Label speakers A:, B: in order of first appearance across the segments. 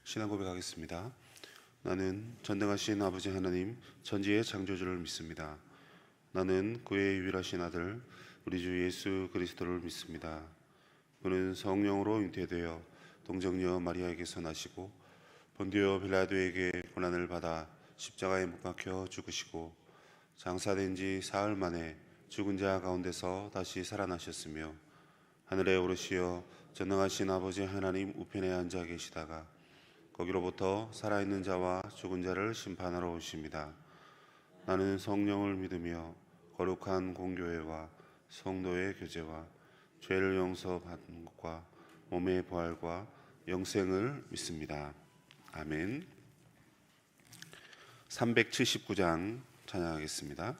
A: 신앙 고백하겠습니다. 나는 전능하신 아버지 하나님 전지의 창조주를 믿습니다. 나는 그의 유일하신 아들 우리 주 예수 그리스도를 믿습니다. 그는 성령으로 잉태되어 동정녀 마리아에게서 나시고 본디오 빌라도에게 고난을 받아 십자가에 못 박혀 죽으시고 장사된 지 사흘 만에 죽은 자 가운데서 다시 살아나셨으며 하늘에 오르시어 전능하신 아버지 하나님 우편에 앉아 계시다가 거기로부터 살아있는 자와 죽은 자를 심판하러 오십니다. 나는 성령을 믿으며 거룩한 공교회와 성도의 교제와 죄를 용서받는 것과 몸의 부활과 영생을 믿습니다. 아멘. 379장 찬양하겠습니다.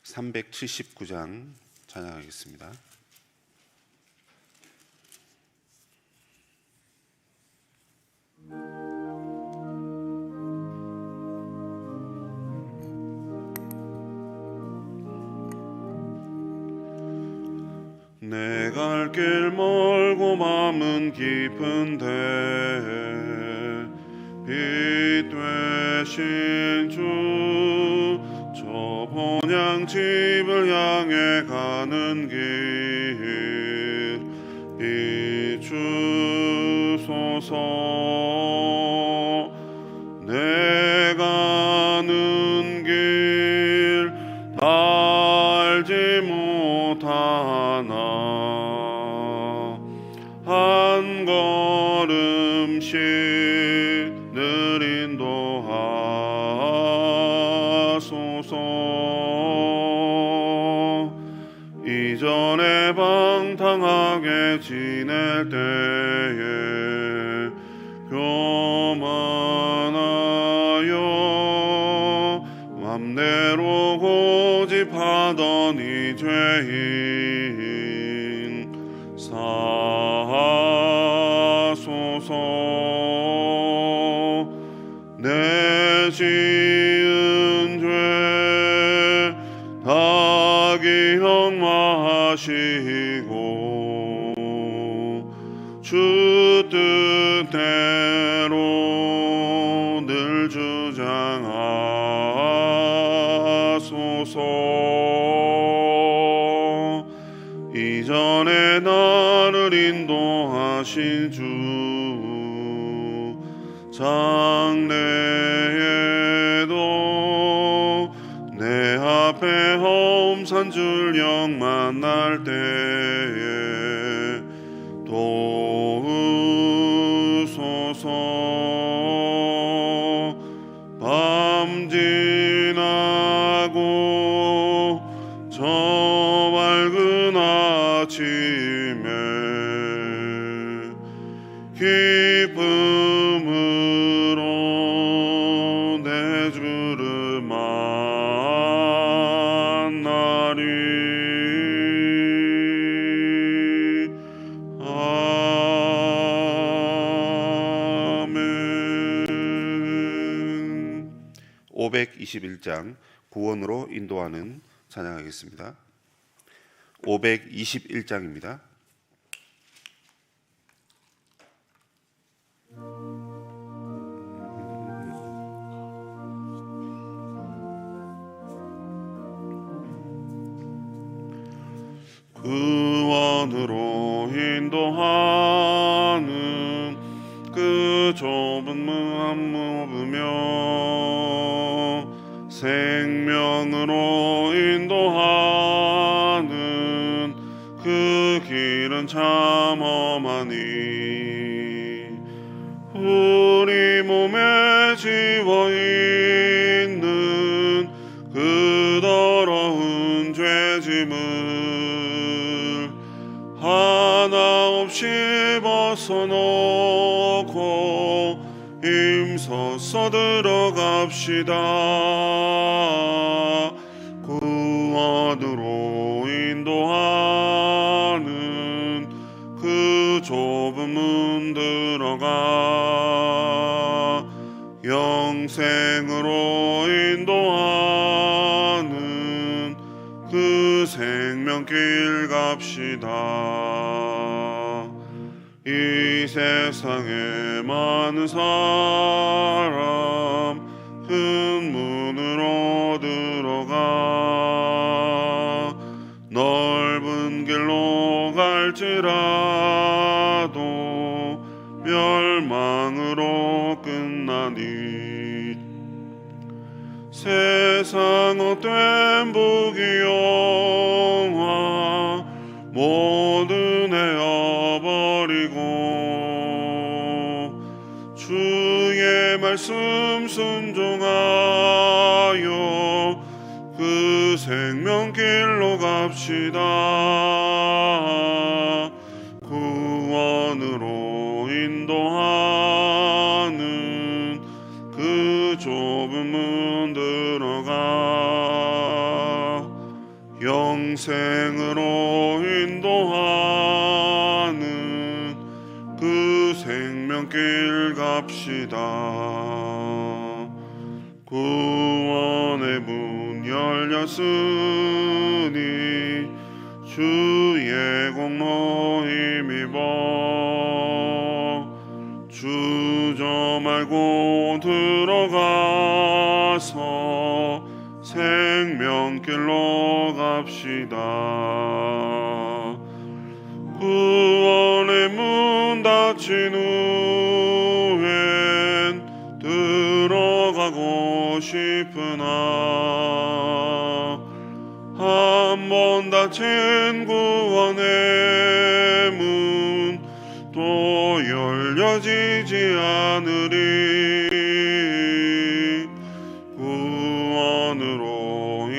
A: 379장 찬양하겠습니다. 내 갈 길 멀고 마음은 깊은데 빛 되신 주 저 본향 집을 향해 가는 길 비추소서. 내 가는 길 알지 못하나 한 걸음씩 늘 인도하소서. 이전에 방탕하게 지낼 때에 교만하여 맘대로 고집하던 이 죄인 사하소서. 내 지은 죄 다 기억마시고 주 뜻대로 늘 주장하소서. 이전에 나를 인도하신 주 장래에도 내 앞에 험산 줄령 만날 때에 도우소서. 밤 지나고 저 밝은 아침에 기쁨으로 내 주를 만나리. 아멘. 521장 구원으로 인도하는 찬양하겠습니다. 521장입니다. 구원으로 인도하는 그 좁은 문 안 먹으며 생명으로 인도하는 그 길은 참 험하니 우리 몸에 지워있는 그 더러운 죄짐을 하나 없이 벗어놓고 힘써서 들어갑시다. 구원으로 인도하는 그 좁은 문 들어가 영생으로 인도하는 그 생명길 갑시다. 이 세상에 많은 사람 큰 문으로 들어가 넓은 길로 갈지라도 멸망으로 끝나니 세상 헛된 부귀영화 모두 내어버리고 주의 말씀 순종하여 그 생명길로 갑시다. 구원으로 인도하는 그 좁은 문 들어가 영생으로 인도하는 그 생명길 갑시다. 구원의 문 열렸으니 주의 공로 힘입어 주저 말고 들어가서 생명길로 갑시다. 구원의 문 닫힌 후엔 들어가고 싶으나 한 번 닫힌 구원의 문 또 열려지지 않으리. 구원으로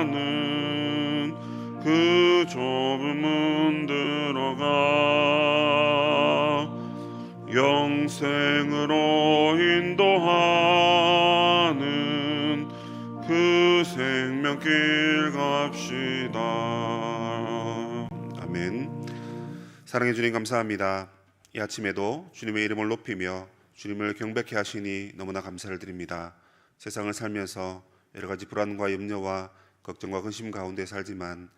A: 인도하는 그 좁은 문 들어가 영생으로 인도하는 그 생명길 갑시다. 아멘. 사랑해 주님 감사합니다. 이 아침에도 주님의 이름을 높이며 주님을 경배케 하시니 너무나 감사를 드립니다. 세상을 살면서 여러 가지 불안과 염려와 걱정과 근심 가운데 살지만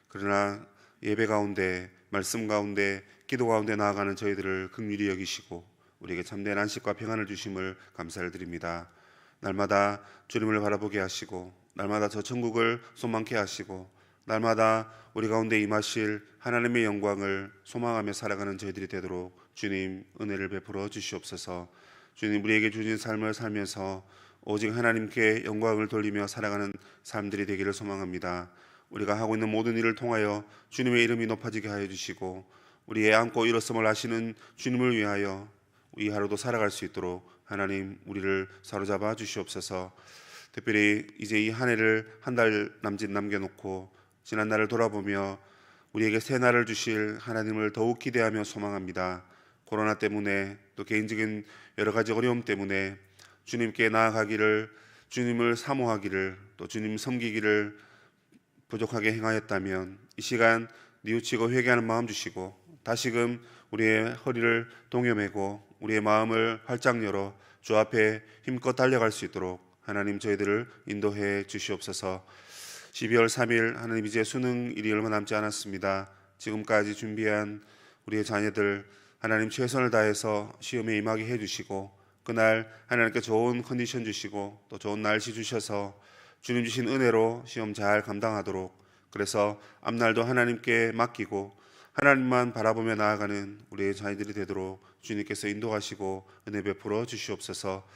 A: 그러나 예배 가운데 말씀 가운데 기도 가운데 나아가는 저희들을 긍휼히 여기시고 우리에게 참된 안식과 평안을 주심을 감사를 드립니다. 날마다 주님을 바라보게 하시고 날마다 저 천국을 소망케 하시고 날마다 우리 가운데 임하실 하나님의 영광을 소망하며 살아가는 저희들이 되도록 주님 은혜를 베풀어 주시옵소서. 주님 우리에게 주신 삶을 살면서 오직 하나님께 영광을 돌리며 살아가는 삶들이 되기를 소망합니다. 우리가 하고 있는 모든 일을 통하여 주님의 이름이 높아지게 하여 주시고 우리의 안고 일어섬을 하시는 주님을 위하여 이 하루도 살아갈 수 있도록 하나님 우리를 사로잡아 주시옵소서. 특별히 이제 이 한 해를 한 달 남짓 남겨놓고 지난 날을 돌아보며 우리에게 새 날을 주실 하나님을 더욱 기대하며 소망합니다. 코로나 때문에 또 개인적인 여러 가지 어려움 때문에 주님께 나아가기를, 주님을 사모하기를, 또 주님 섬기기를 부족하게 행하였다면 이 시간 뉘우치고 회개하는 마음 주시고 다시금 우리의 허리를 동여매고 우리의 마음을 활짝 열어 주 앞에 힘껏 달려갈 수 있도록 하나님 저희들을 인도해 주시옵소서. 12월 3일 하나님 이제 수능일이 얼마 남지 않았습니다. 지금까지 준비한 우리의 자녀들 하나님 최선을 다해서 시험에 임하게 해주시고 그날 하나님께 좋은 컨디션 주시고 또 좋은 날씨 주셔서 주님 주신 은혜로 시험 잘 감당하도록, 그래서 앞날도 하나님께 맡기고 하나님만 바라보며 나아가는 우리의 자녀들이 되도록 주님께서 인도하시고 은혜 베풀어 주시옵소서.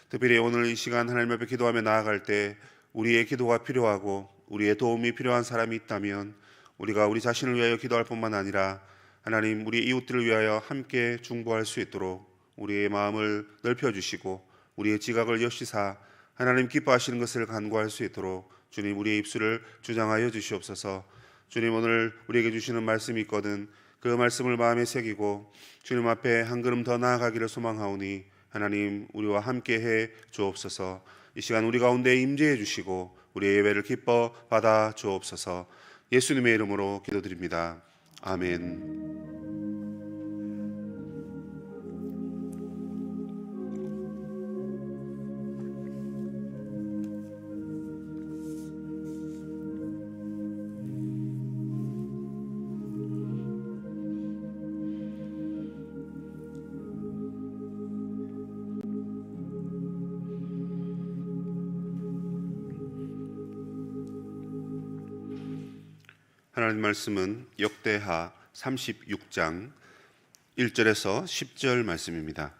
A: 특별히 오늘 이 시간 하나님 앞에 기도하며 나아갈 때 우리의 기도가 필요하고 우리의 도움이 필요한 사람이 있다면 우리가 우리 자신을 위하여 기도할 뿐만 아니라 하나님 우리 이웃들을 위하여 함께 중보할 수 있도록 우리의 마음을 넓혀주시고 우리의 지각을 여시사 하나님 기뻐하시는 것을 간구할 수 있도록 주님 우리의 입술을 주장하여 주시옵소서. 주님 오늘 우리에게 주시는 말씀이 있거든 그 말씀을 마음에 새기고 주님 앞에 한 걸음 더 나아가기를 소망하오니 하나님 우리와 함께 해 주옵소서. 이 시간 우리 가운데 임재해 주시고 우리의 예배를 기뻐 받아 주옵소서. 예수님의 이름으로 기도드립니다. 아멘. 하나님 말씀은 역대하 36장 1절에서 10절 말씀입니다.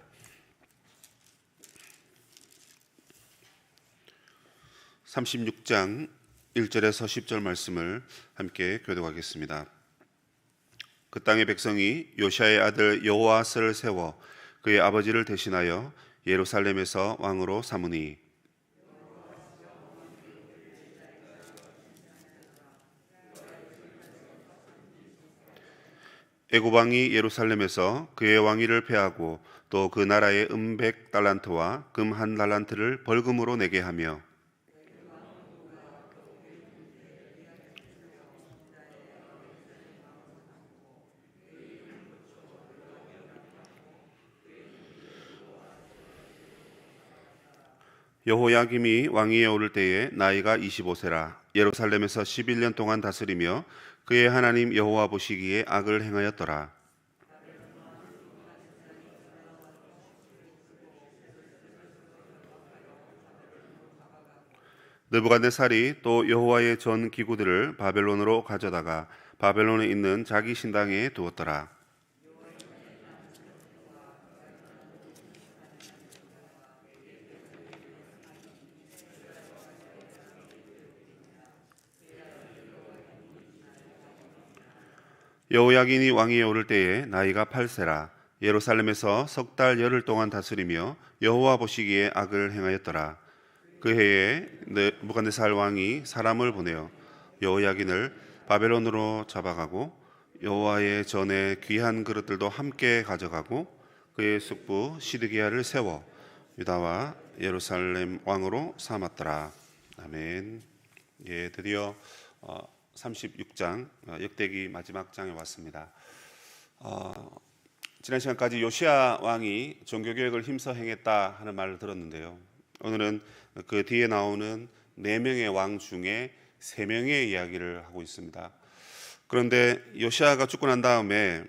A: 36장 1절에서 10절 말씀을 함께 교독하겠습니다. 그 땅의 백성이 요시아의 아들 여호아스를 세워 그의 아버지를 대신하여 예루살렘에서 왕으로 삼으니 애굽 왕이 예루살렘에서 그의 왕위를 폐하고 또 그 나라의 100달란트와 금 1달란트를 벌금으로 내게 하며 여호야김이 왕위에 오를 때에 나이가 25세라 예루살렘에서 11년 동안 다스리며 그의 하나님 여호와 보시기에 악을 행하였더라. 느부갓네살이 또 여호와의 전 기구들을 바벨론으로 가져다가 바벨론에 있는 자기 신당에 두었더라. 여호야긴이 왕위에 오를 때에 나이가 8세라 예루살렘에서 석 달 열흘 동안 다스리며 여호와 보시기에 악을 행하였더라. 그 해에 느부갓네살 왕이 사람을 보내어 여호야긴을 바벨론으로 잡아가고 여호와의 전에 귀한 그릇들도 함께 가져가고 그의 숙부 시드기야를 세워 유다와 예루살렘 왕으로 삼았더라. 아멘. 예, 드디어 36장 역대기 마지막 장에 왔습니다. 지난 시간까지 요시야 왕이 종교개혁을 힘써 행했다 하는 말을 들었는데요. 오늘은 그 뒤에 나오는 4명의 왕 중에 3명의 이야기를 하고 있습니다. 그런데 요시야가 죽고 난 다음에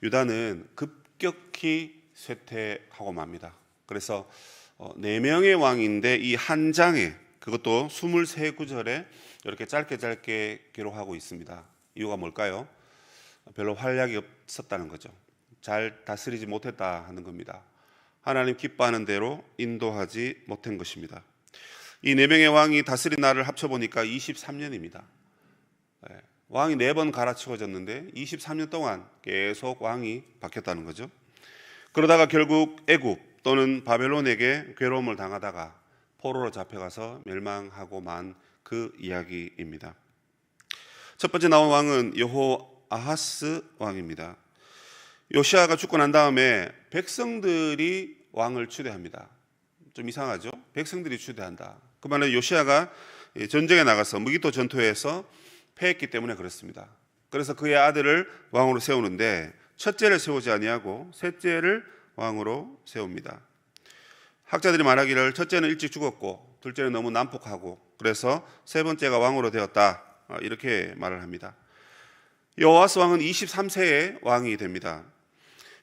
A: 유다는 급격히 쇠퇴하고 맙니다. 그래서 4명의 왕인데 이 한 장에, 그것도 23구절에 이렇게 짧게 기록하고 있습니다. 이유가 뭘까요? 별로 활약이 없었다는 거죠. 잘 다스리지 못했다 하는 겁니다. 하나님 기뻐하는 대로 인도하지 못한 것입니다. 이 4명의 왕이 다스린 날을 합쳐보니까 23년입니다. 왕이 4번 갈아치워졌는데 23년 동안 계속 왕이 바뀌었다는 거죠. 그러다가 결국 애굽 또는 바벨론에게 괴로움을 당하다가 포로로 잡혀가서 멸망하고 만 그 이야기입니다. 첫 번째 나온 왕은 여호아하스 왕입니다. 요시아가 죽고 난 다음에 백성들이 왕을 추대합니다. 좀 이상하죠? 백성들이 추대한다. 그 말은 요시아가 전쟁에 나가서 무기토 전투에서 패했기 때문에 그렇습니다. 그래서 그의 아들을 왕으로 세우는데 첫째를 세우지 아니하고 셋째를 왕으로 세웁니다. 학자들이 말하기를 첫째는 일찍 죽었고 둘째는 너무 난폭하고 그래서 세 번째가 왕으로 되었다, 이렇게 말을 합니다. 여호아스 왕은 23세에 왕이 됩니다.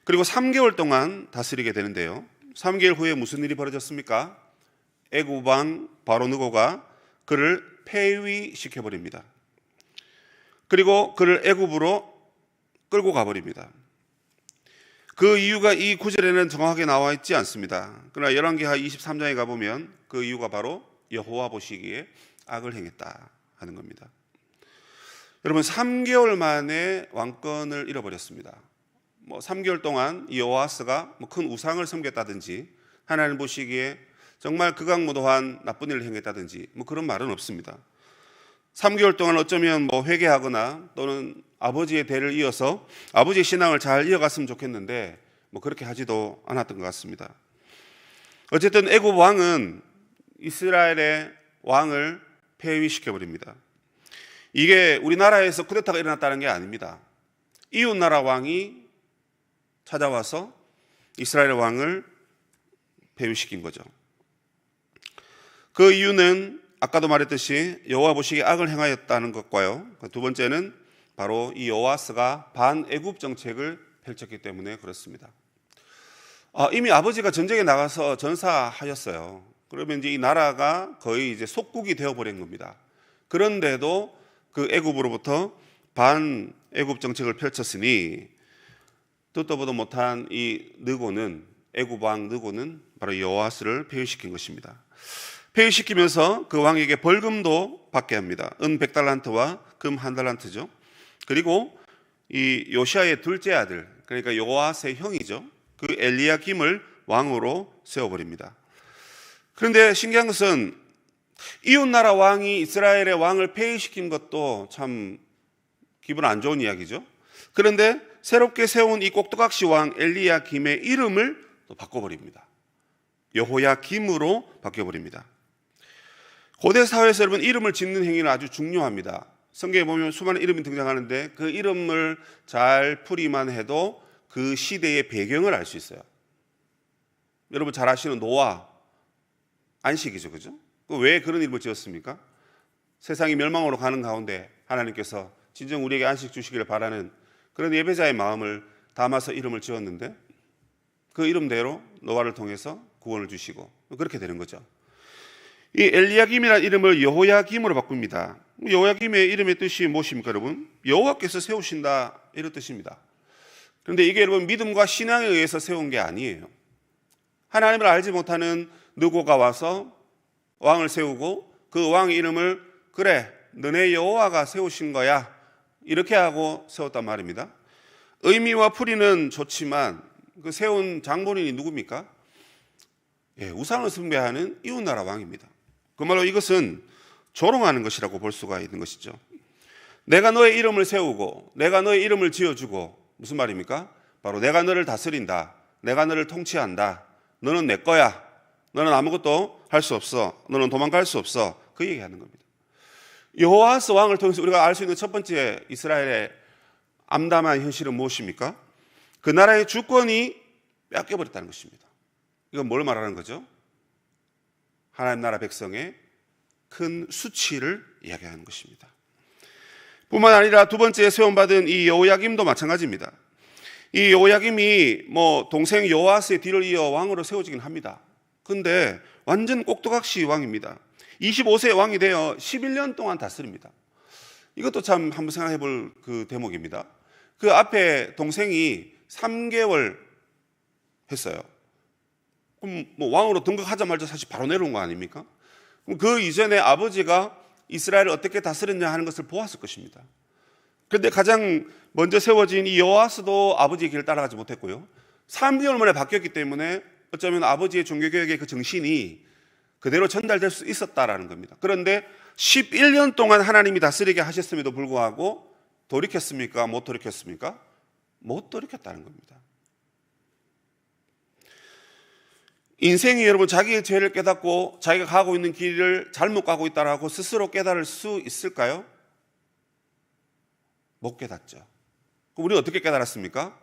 A: 그리고 3개월 동안 다스리게 되는데요. 3개월 후에 무슨 일이 벌어졌습니까? 애굽 왕 바로느고가 그를 폐위시켜버립니다. 그리고 그를 애굽으로 끌고 가버립니다. 그 이유가 이 구절에는 정확하게 나와 있지 않습니다. 그러나 열왕기하 23장에 가보면 그 이유가 바로 여호와 보시기에 악을 행했다 하는 겁니다. 여러분, 3개월 만에 왕권을 잃어버렸습니다. 3개월 동안 이 여호아스가 큰 우상을 섬겼다든지 하나님 보시기에 정말 극악무도한 나쁜 일을 행했다든지 그런 말은 없습니다. 3개월 동안 어쩌면 회개하거나 또는 아버지의 대를 이어서 아버지의 신앙을 잘 이어갔으면 좋겠는데 그렇게 하지도 않았던 것 같습니다. 어쨌든 애굽 왕은 이스라엘의 왕을 폐위시켜버립니다. 이게 우리나라에서 쿠데타가 일어났다는 게 아닙니다. 이웃나라 왕이 찾아와서 이스라엘 왕을 폐위시킨 거죠. 그 이유는 아까도 말했듯이 여호와 보시기에 악을 행하였다는 것과요, 두 번째는 바로 이 여호아스가 반애굽 정책을 펼쳤기 때문에 그렇습니다. 이미 아버지가 전쟁에 나가서 전사하였어요. 그러면 이제 이 나라가 거의 이제 속국이 되어버린 겁니다. 그런데도 그 애굽으로부터 반애굽 정책을 펼쳤으니 듣도 보도 못한 이 느고는, 애굽 왕 느고는 바로 여호아스를 폐위시킨 것입니다. 폐위시키면서 그 왕에게 벌금도 받게 합니다. 은 100달란트와 금 1달란트죠. 그리고 이 요시아의 둘째 아들, 그러니까 여호아스의 형이죠, 그 엘리야김을 왕으로 세워버립니다. 그런데 신기한 것은 이웃나라 왕이 이스라엘의 왕을 폐위시킨 것도 참 기분 안 좋은 이야기죠. 그런데 새롭게 세운 이 꼭두각시 왕 엘리야김의 이름을 또 바꿔버립니다. 여호야김으로 바뀌어버립니다. 고대 사회에서 여러분, 이름을 짓는 행위는 아주 중요합니다. 성경에 보면 수많은 이름이 등장하는데 그 이름을 잘 풀이만 해도 그 시대의 배경을 알 수 있어요. 여러분 잘 아시는 노아, 안식이죠, 그죠? 왜 그런 이름을 지었습니까? 세상이 멸망으로 가는 가운데 하나님께서 진정 우리에게 안식 주시기를 바라는 그런 예배자의 마음을 담아서 이름을 지었는데 그 이름대로 노아를 통해서 구원을 주시고 그렇게 되는 거죠. 이 엘리야김이라는 이름을 여호야김으로 바꿉니다. 여호야김의 이름의 뜻이 무엇입니까, 여러분? 여호와께서 세우신다, 이런 뜻입니다. 그런데 이게 여러분 믿음과 신앙에 의해서 세운 게 아니에요. 하나님을 알지 못하는 느고가 와서 왕을 세우고 그 왕의 이름을 그래, 너네 여호와가 세우신 거야, 이렇게 하고 세웠단 말입니다. 의미와 풀이는 좋지만 그 세운 장본인이 누굽니까? 우상을 숭배하는 이웃나라 왕입니다. 그 말로 이것은 조롱하는 것이라고 볼 수가 있는 것이죠. 내가 너의 이름을 세우고 내가 너의 이름을 지어주고, 무슨 말입니까? 바로 내가 너를 다스린다, 내가 너를 통치한다, 너는 내 거야, 너는 아무것도 할 수 없어, 너는 도망갈 수 없어, 그 얘기하는 겁니다. 여호아스 왕을 통해서 우리가 알 수 있는 첫 번째 이스라엘의 암담한 현실은 무엇입니까? 그 나라의 주권이 뺏겨버렸다는 것입니다. 이건 뭘 말하는 거죠? 하나님 나라 백성의 큰 수치를 이야기하는 것입니다. 뿐만 아니라 두 번째 세움받은 이 여호야김도 마찬가지입니다. 이 여호야김이 동생 여호아스의 뒤를 이어 왕으로 세워지긴 합니다. 근데 완전 꼭두각시 왕입니다. 25세 왕이 되어 11년 동안 다스립니다. 이것도 참 한번 생각해 볼 그 대목입니다. 그 앞에 동생이 3개월 했어요. 그럼 왕으로 등극하자마자 사실 바로 내려온 거 아닙니까? 그럼 그 이전에 아버지가 이스라엘을 어떻게 다스렸냐 하는 것을 보았을 것입니다. 그런데 가장 먼저 세워진 이 여호아스도 아버지의 길을 따라가지 못했고요. 3개월 만에 바뀌었기 때문에 어쩌면 아버지의 종교개혁의 그 정신이 그대로 전달될 수 있었다라는 겁니다. 그런데 11년 동안 하나님이 다스리게 하셨음에도 불구하고 돌이켰습니까? 못 돌이켰습니까? 못 돌이켰다는 겁니다. 인생이 여러분 자기의 죄를 깨닫고 자기가 가고 있는 길을 잘못 가고 있다라고 스스로 깨달을 수 있을까요? 못 깨닫죠. 그럼 우리는 어떻게 깨달았습니까?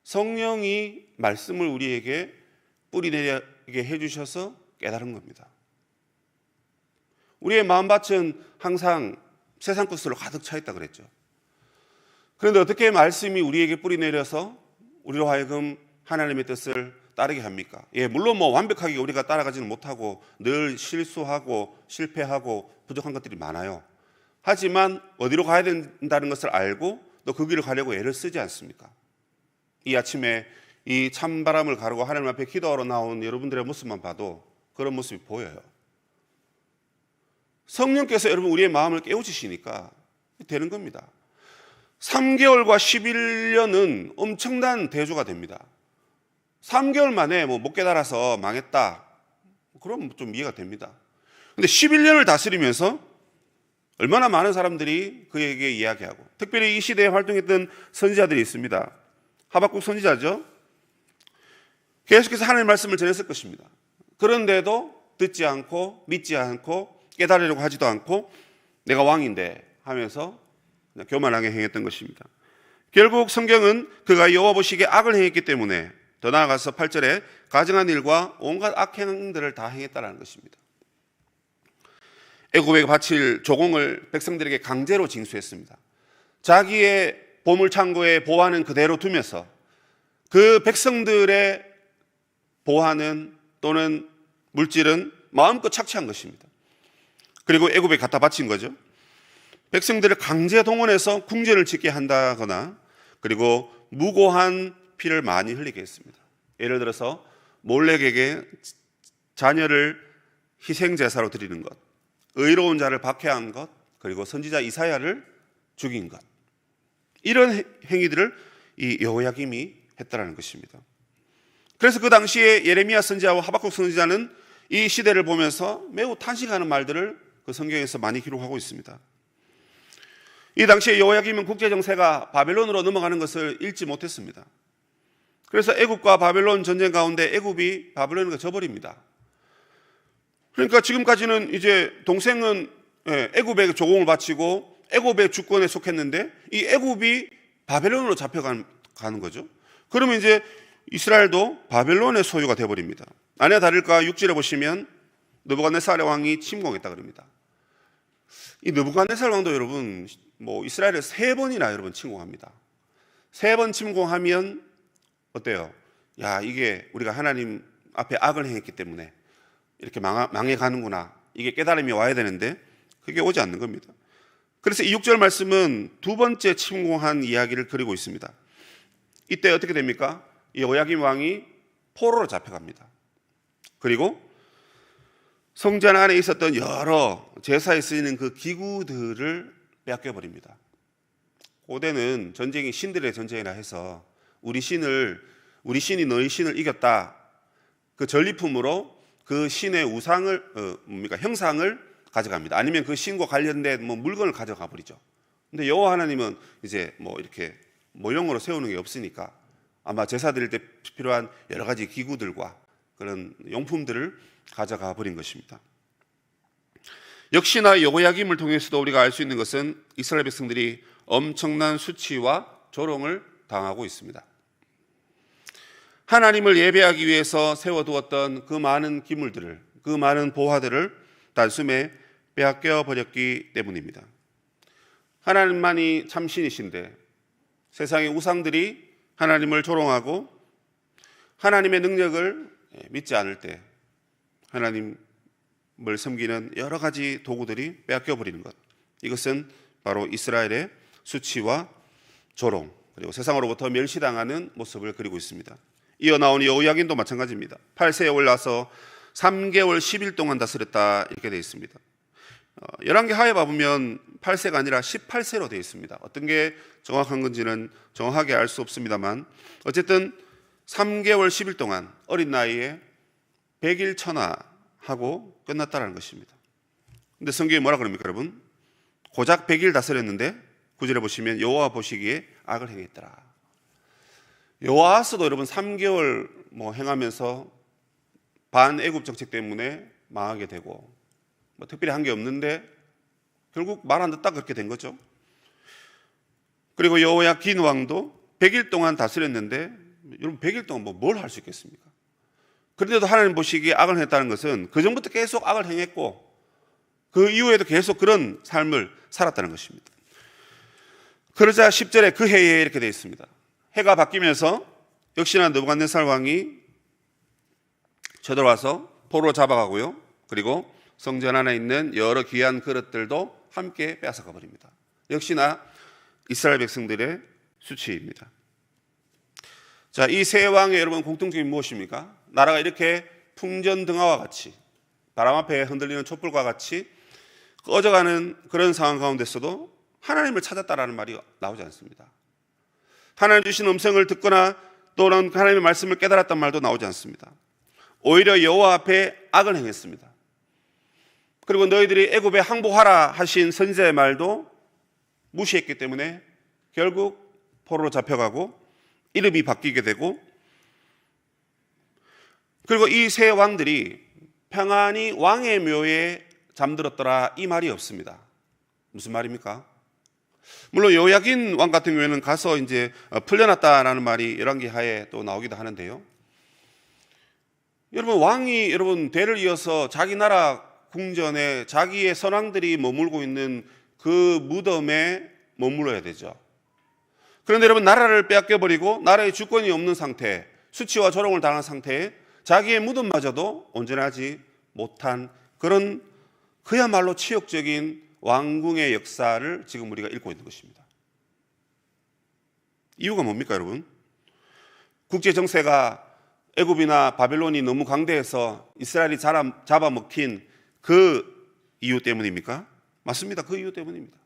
A: 성령이 말씀을 우리에게 뿌리내리게 해주셔서 깨달은 겁니다. 우리의 마음밭은 항상 세상 것으로 가득 차 있다 그랬죠. 그런데 어떻게 말씀이 우리에게 뿌리내려서 우리로 하여금 하나님의 뜻을 따르게 합니까? 물론 완벽하게 우리가 따라가지는 못하고 늘 실수하고 실패하고 부족한 것들이 많아요. 하지만 어디로 가야 된다는 것을 알고 또 그 길을 가려고 애를 쓰지 않습니까? 이 아침에 이 찬바람을 가르고 하나님 앞에 기도하러 나온 여러분들의 모습만 봐도 그런 모습이 보여요. 성령께서 여러분 우리의 마음을 깨우치시니까 되는 겁니다. 3개월과 11년은 엄청난 대조가 됩니다. 3개월 만에 못 깨달아서 망했다, 그럼 좀 이해가 됩니다. 근데 11년을 다스리면서 얼마나 많은 사람들이 그에게 이야기하고, 특별히 이 시대에 활동했던 선지자들이 있습니다. 하박국 선지자죠. 계속해서 하나님의 말씀을 전했을 것입니다. 그런데도 듣지 않고 믿지 않고 깨달으려고 하지도 않고 내가 왕인데 하면서 그냥 교만하게 행했던 것입니다. 결국 성경은 그가 여호와 보시기에 악을 행했기 때문에, 더 나아가서 8절에 가증한 일과 온갖 악행들을 다 행했다는 것입니다. 애굽에 바칠 조공을 백성들에게 강제로 징수했습니다. 자기의 보물창고에 보화는 그대로 두면서 그 백성들의 보화는 또는 물질은 마음껏 착취한 것입니다. 그리고 애굽에 갖다 바친 거죠. 백성들을 강제 동원해서 궁전을 짓게 한다거나 그리고 무고한 피를 많이 흘리게 했습니다. 예를 들어서 몰렉에게 자녀를 희생제사로 드리는 것, 의로운 자를 박해한 것, 그리고 선지자 이사야를 죽인 것, 이런 행위들을 이 여호야김이 했다라는 것입니다. 그래서 그 당시에 예레미야 선지자와 하박국 선지자는 이 시대를 보면서 매우 탄식하는 말들을 그 성경에서 많이 기록하고 있습니다. 이 당시에 여호야김은 국제 정세가 바벨론으로 넘어가는 것을 읽지 못했습니다. 그래서 애굽과 바벨론 전쟁 가운데 애굽이 바벨론을 져버립니다. 그러니까 지금까지는 이제 동생은 애굽에 조공을 바치고 애굽의 주권에 속했는데 이 애굽이 바벨론으로 잡혀가는 거죠. 그러면 이제 이스라엘도 바벨론의 소유가 되어버립니다. 아니나 다를까 6절에 보시면 느부갓네살 왕이 침공했다 그럽니다. 이 느부갓네살 왕도 여러분 이스라엘을 3번이나 여러분 침공합니다. 3번 침공하면 어때요? 야, 이게 우리가 하나님 앞에 악을 행했기 때문에 이렇게 망해가는구나, 이게 깨달음이 와야 되는데 그게 오지 않는 겁니다. 그래서 이 6절 말씀은 2번째 침공한 이야기를 그리고 있습니다. 이때 어떻게 됩니까? 이 여호야김 왕이 포로로 잡혀갑니다. 그리고 성전 안에 있었던 여러 제사에 쓰이는 그 기구들을 빼앗겨버립니다. 고대는 전쟁이 신들의 전쟁이라 해서 우리 신이 너희 신을 이겼다, 그 전리품으로 그 신의 우상을 형상을 가져갑니다. 아니면 그 신과 관련된 물건을 가져가 버리죠. 근데 여호와 하나님은 이제 이렇게 모형으로 세우는 게 없으니까 아마 제사 드릴 때 필요한 여러 가지 기구들과 그런 용품들을 가져가 버린 것입니다. 역시나 여호야김을 통해서도 우리가 알 수 있는 것은 이스라엘 백성들이 엄청난 수치와 조롱을 당하고 있습니다. 하나님을 예배하기 위해서 세워두었던 그 많은 기물들을, 그 많은 보화들을 단숨에 빼앗겨 버렸기 때문입니다. 하나님만이 참신이신데 세상의 우상들이 하나님을 조롱하고 하나님의 능력을 믿지 않을 때 하나님을 섬기는 여러 가지 도구들이 빼앗겨 버리는 것, 이것은 바로 이스라엘의 수치와 조롱, 그리고 세상으로부터 멸시당하는 모습을 그리고 있습니다. 이어 나온 여호야김도 마찬가지입니다. 8세에 올라서 3개월 10일 동안 다스렸다, 이렇게 되어 있습니다. 열왕기 하에 봐보면 8세가 아니라 18세로 되어 있습니다. 어떤 게 정확한 건지는 정확하게 알 수 없습니다만 어쨌든 3개월 10일 동안 어린 나이에 100일 천하하고 끝났다는 것입니다. 근데 성경이 뭐라 그럽니까 여러분? 고작 100일 다스렸는데 9절에 보시면 여호와 보시기에 악을 행했더라. 여호아하스도 여러분 3개월 행하면서 반애굽 정책 때문에 망하게 되고 특별히 한 게 없는데 결국 말 안 듣다 그렇게 된 거죠. 그리고 여호야긴 왕도 100일 동안 다스렸는데 여러분 100일 동안 뭘 할 수 있겠습니까? 그런데도 하나님 보시기에 악을 했다는 것은 그 전부터 계속 악을 행했고 그 이후에도 계속 그런 삶을 살았다는 것입니다. 그러자 10절에 그 해에 이렇게 되어 있습니다. 해가 바뀌면서 역시나 느부갓네살 왕이 쳐들어와서 포로로 잡아가고요. 그리고 성전 안에 있는 여러 귀한 그릇들도 함께 빼앗아가 버립니다. 역시나 이스라엘 백성들의 수치입니다. 자, 이 세 왕의 여러분 공통점이 무엇입니까? 나라가 이렇게 풍전등화와 같이 바람 앞에 흔들리는 촛불과 같이 꺼져가는 그런 상황 가운데서도 하나님을 찾았다라는 말이 나오지 않습니다. 하나님 주신 음성을 듣거나 또는 하나님의 말씀을 깨달았단 말도 나오지 않습니다. 오히려 여호와 앞에 악을 행했습니다. 그리고 너희들이 애굽에 항복하라 하신 선지자의 말도 무시했기 때문에 결국 포로로 잡혀가고 이름이 바뀌게 되고, 그리고 이 세 왕들이 평안히 왕의 묘에 잠들었더라, 이 말이 없습니다. 무슨 말입니까? 물론 여호야긴 왕 같은 경우에는 가서 이제 풀려났다라는 말이 열왕기 하에 또 나오기도 하는데요. 여러분 왕이 대를 이어서 자기 나라 궁전에 자기의 선왕들이 머물고 있는 그 무덤에 머물러야 되죠. 그런데 여러분 나라를 빼앗겨버리고 나라의 주권이 없는 상태, 수치와 조롱을 당한 상태에 자기의 무덤마저도 온전하지 못한 그런 그야말로 치욕적인 왕궁의 역사를 지금 우리가 읽고 있는 것입니다. 이유가 뭡니까, 여러분? 국제 정세가 애굽이나 바벨론이 너무 강대해서 이스라엘이 잡아먹힌 그 이유 때문입니까? 맞습니다. 그 이유 때문입니다.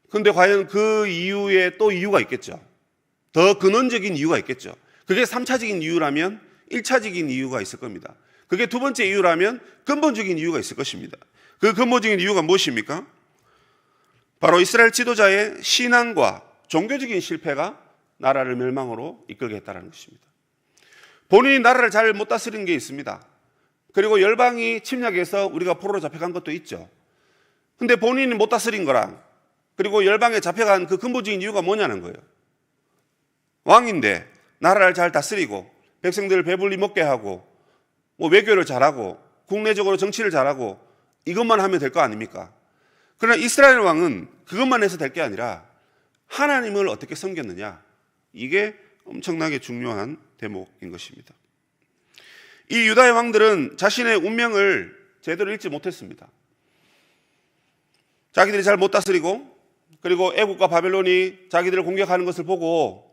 A: 그런데 과연 그 이유에 또 이유가 있겠죠. 더 근원적인 이유가 있겠죠. 그게 3차적인 이유라면 1차적인 이유가 있을 겁니다. 그게 두 번째 이유라면 근본적인 이유가 있을 것입니다. 그 근본적인 이유가 무엇입니까? 바로 이스라엘 지도자의 신앙과 종교적인 실패가 나라를 멸망으로 이끌게 했다는 것입니다. 본인이 나라를 잘 못 다스리는 게 있습니다. 그리고 열방이 침략해서 우리가 포로로 잡혀간 것도 있죠. 근데 본인이 못 다스린 거랑 그리고 열방에 잡혀간 그 근본적인 이유가 뭐냐는 거예요. 왕인데 나라를 잘 다스리고 백성들을 배불리 먹게 하고 외교를 잘하고 국내적으로 정치를 잘하고 이것만 하면 될 거 아닙니까? 그러나 이스라엘 왕은 그것만 해서 될 게 아니라 하나님을 어떻게 섬겼느냐, 이게 엄청나게 중요한 대목인 것입니다. 이 유다의 왕들은 자신의 운명을 제대로 읽지 못했습니다. 자기들이 잘 못 다스리고 그리고 애국과 바벨론이 자기들을 공격하는 것을 보고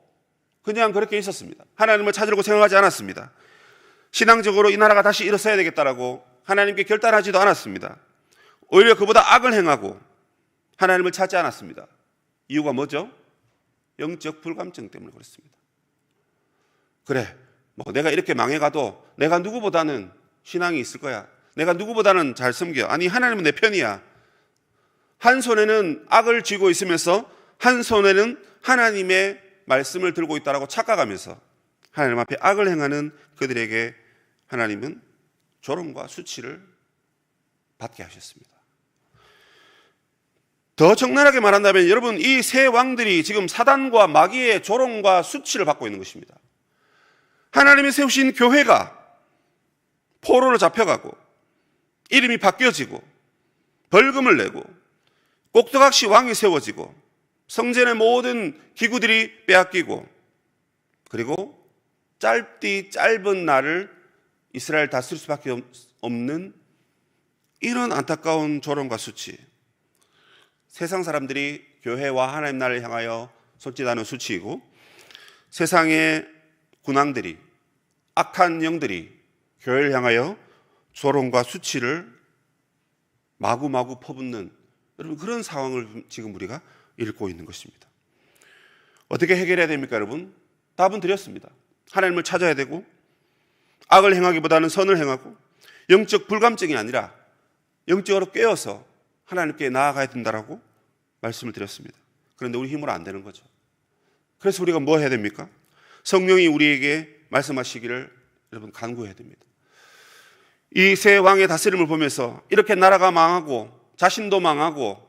A: 그냥 그렇게 있었습니다. 하나님을 찾으려고 생각하지 않았습니다. 신앙적으로 이 나라가 다시 일어서야 되겠다라고 하나님께 결단하지도 않았습니다. 오히려 그보다 악을 행하고 하나님을 찾지 않았습니다. 이유가 뭐죠? 영적 불감증 때문에 그렇습니다. 그래, 내가 이렇게 망해가도 내가 누구보다는 신앙이 있을 거야. 내가 누구보다는 잘 섬겨. 아니, 하나님은 내 편이야. 한 손에는 악을 쥐고 있으면서 한 손에는 하나님의 말씀을 들고 있다라고 착각하면서 하나님 앞에 악을 행하는 그들에게 하나님은 조롱과 수치를 받게 하셨습니다. 더 적나라하게 말한다면 여러분, 이 세 왕들이 지금 사단과 마귀의 조롱과 수치를 받고 있는 것입니다. 하나님이 세우신 교회가 포로로 잡혀가고 이름이 바뀌어지고 벌금을 내고 꼭두각시 왕이 세워지고 성전의 모든 기구들이 빼앗기고 그리고 짧은 날을 이스라엘 다스릴 수밖에 없는 이런 안타까운 조롱과 수치, 세상 사람들이 교회와 하나님 나라를 향하여 손짓하는 수치이고 세상의 군왕들이, 악한 영들이 교회를 향하여 조롱과 수치를 마구마구 퍼붓는 여러분, 그런 상황을 지금 우리가 읽고 있는 것입니다. 어떻게 해결해야 됩니까, 여러분? 답은 드렸습니다. 하나님을 찾아야 되고 악을 행하기보다는 선을 행하고 영적 불감증이 아니라 영적으로 깨어서 하나님께 나아가야 된다라고 말씀을 드렸습니다. 그런데 우리 힘으로 안 되는 거죠. 그래서 우리가 뭐 해야 됩니까? 성령이 우리에게 말씀하시기를 여러분 간구해야 됩니다. 이 세 왕의 다스림을 보면서 이렇게 나라가 망하고 자신도 망하고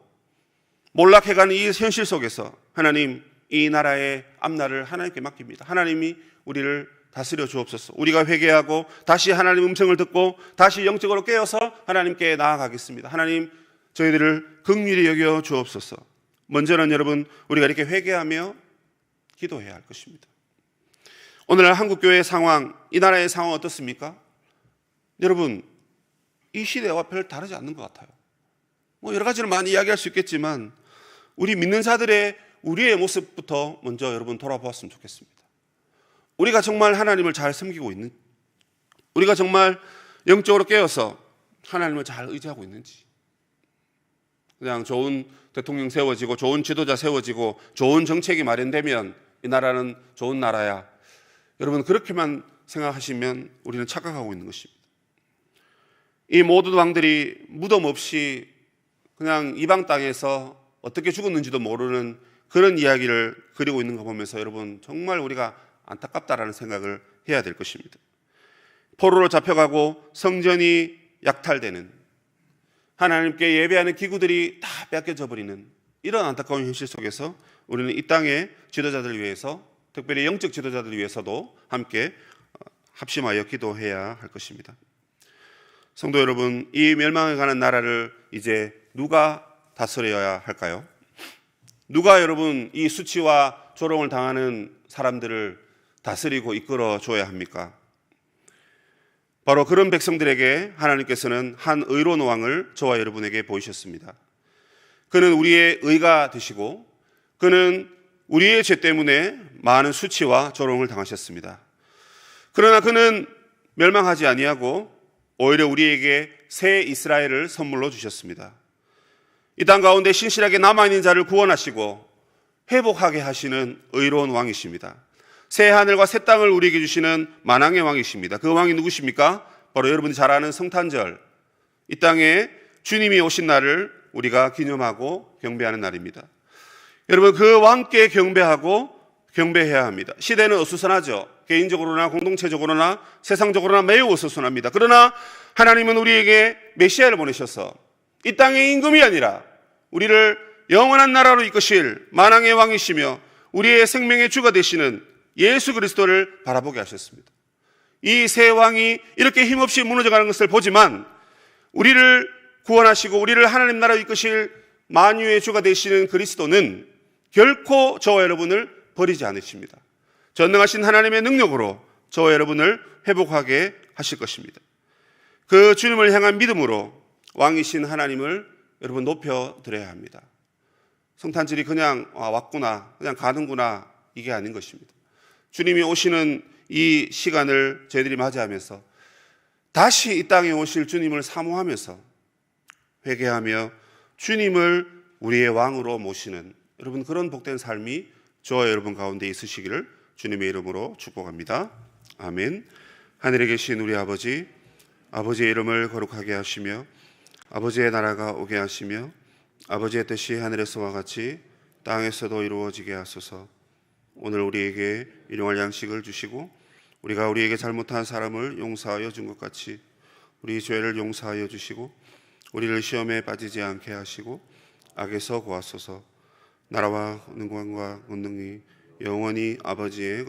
A: 몰락해가는 이 현실 속에서 하나님, 이 나라의 앞날을 하나님께 맡깁니다. 하나님이 우리를 다스려 주옵소서. 우리가 회개하고 다시 하나님 음성을 듣고 다시 영적으로 깨어서 하나님께 나아가겠습니다. 하나님, 저희들을 긍휼히 여겨 주옵소서. 먼저는 여러분, 우리가 이렇게 회개하며 기도해야 할 것입니다. 오늘날 한국교회의 상황, 이 나라의 상황 어떻습니까? 여러분, 이 시대와 별 다르지 않는 것 같아요. 여러 가지를 많이 이야기할 수 있겠지만 우리 믿는 자들의 우리의 모습부터 먼저 여러분 돌아보았으면 좋겠습니다. 우리가 정말 하나님을 잘 섬기고 있는, 우리가 정말 영적으로 깨어서 하나님을 잘 의지하고 있는지, 그냥 좋은 대통령 세워지고 좋은 지도자 세워지고 좋은 정책이 마련되면 이 나라는 좋은 나라야, 여러분 그렇게만 생각하시면 우리는 착각하고 있는 것입니다. 이 모든 왕들이 무덤 없이 그냥 이방 땅에서 어떻게 죽었는지도 모르는 그런 이야기를 그리고 있는 거 보면서 여러분 정말 우리가 안타깝다라는 생각을 해야 될 것입니다. 포로로 잡혀가고 성전이 약탈되는, 하나님께 예배하는 기구들이 다 뺏겨져 버리는 이런 안타까운 현실 속에서 우리는 이 땅의 지도자들을 위해서, 특별히 영적 지도자들을 위해서도 함께 합심하여 기도해야 할 것입니다. 성도 여러분, 이 멸망해가는 나라를 이제 누가 다스려야 할까요? 누가 여러분 이 수치와 조롱을 당하는 사람들을 다스리고 이끌어 줘야 합니까? 바로 그런 백성들에게 하나님께서는 한 의로운 왕을 저와 여러분에게 보이셨습니다. 그는 우리의 의가 되시고 그는 우리의 죄 때문에 많은 수치와 조롱을 당하셨습니다. 그러나 그는 멸망하지 아니하고 오히려 우리에게 새 이스라엘을 선물로 주셨습니다. 이 땅 가운데 신실하게 남아있는 자를 구원하시고 회복하게 하시는 의로운 왕이십니다. 새 하늘과 새 땅을 우리에게 주시는 만왕의 왕이십니다. 그 왕이 누구십니까? 바로 여러분이 잘 아는 성탄절, 이 땅에 주님이 오신 날을 우리가 기념하고 경배하는 날입니다. 여러분, 그 왕께 경배하고 경배해야 합니다. 시대는 어수선하죠. 개인적으로나 공동체적으로나 세상적으로나 매우 어수선합니다. 그러나 하나님은 우리에게 메시아를 보내셔서 이 땅의 임금이 아니라 우리를 영원한 나라로 이끄실 만왕의 왕이시며 우리의 생명의 주가 되시는 예수 그리스도를 바라보게 하셨습니다. 이 새 왕이 이렇게 힘없이 무너져가는 것을 보지만 우리를 구원하시고 우리를 하나님 나라로 이끄실 만유의 주가 되시는 그리스도는 결코 저와 여러분을 버리지 않으십니다. 전능하신 하나님의 능력으로 저와 여러분을 회복하게 하실 것입니다. 그 주님을 향한 믿음으로 왕이신 하나님을 여러분 높여드려야 합니다. 성탄절이 그냥 왔구나, 그냥 가는구나, 이게 아닌 것입니다. 주님이 오시는 이 시간을 저희들이 맞이하면서 다시 이 땅에 오실 주님을 사모하면서 회개하며 주님을 우리의 왕으로 모시는 여러분 그런 복된 삶이 저와 여러분 가운데 있으시기를 주님의 이름으로 축복합니다. 아멘. 하늘에 계신 우리 아버지, 아버지의 이름을 거룩하게 하시며 아버지의 나라가 오게 하시며 아버지의 뜻이 하늘에서와 같이 땅에서도 이루어지게 하소서. 오늘 우리에게 일용할 양식을 주시고 우리가 우리에게 잘못한 사람을 용서하여 준 것 같이 우리 죄를 용서하여 주시고 우리를 시험에 빠지지 않게 하시고 악에서 구하소서. 나라와 영광과 권능이 영원히 아버지의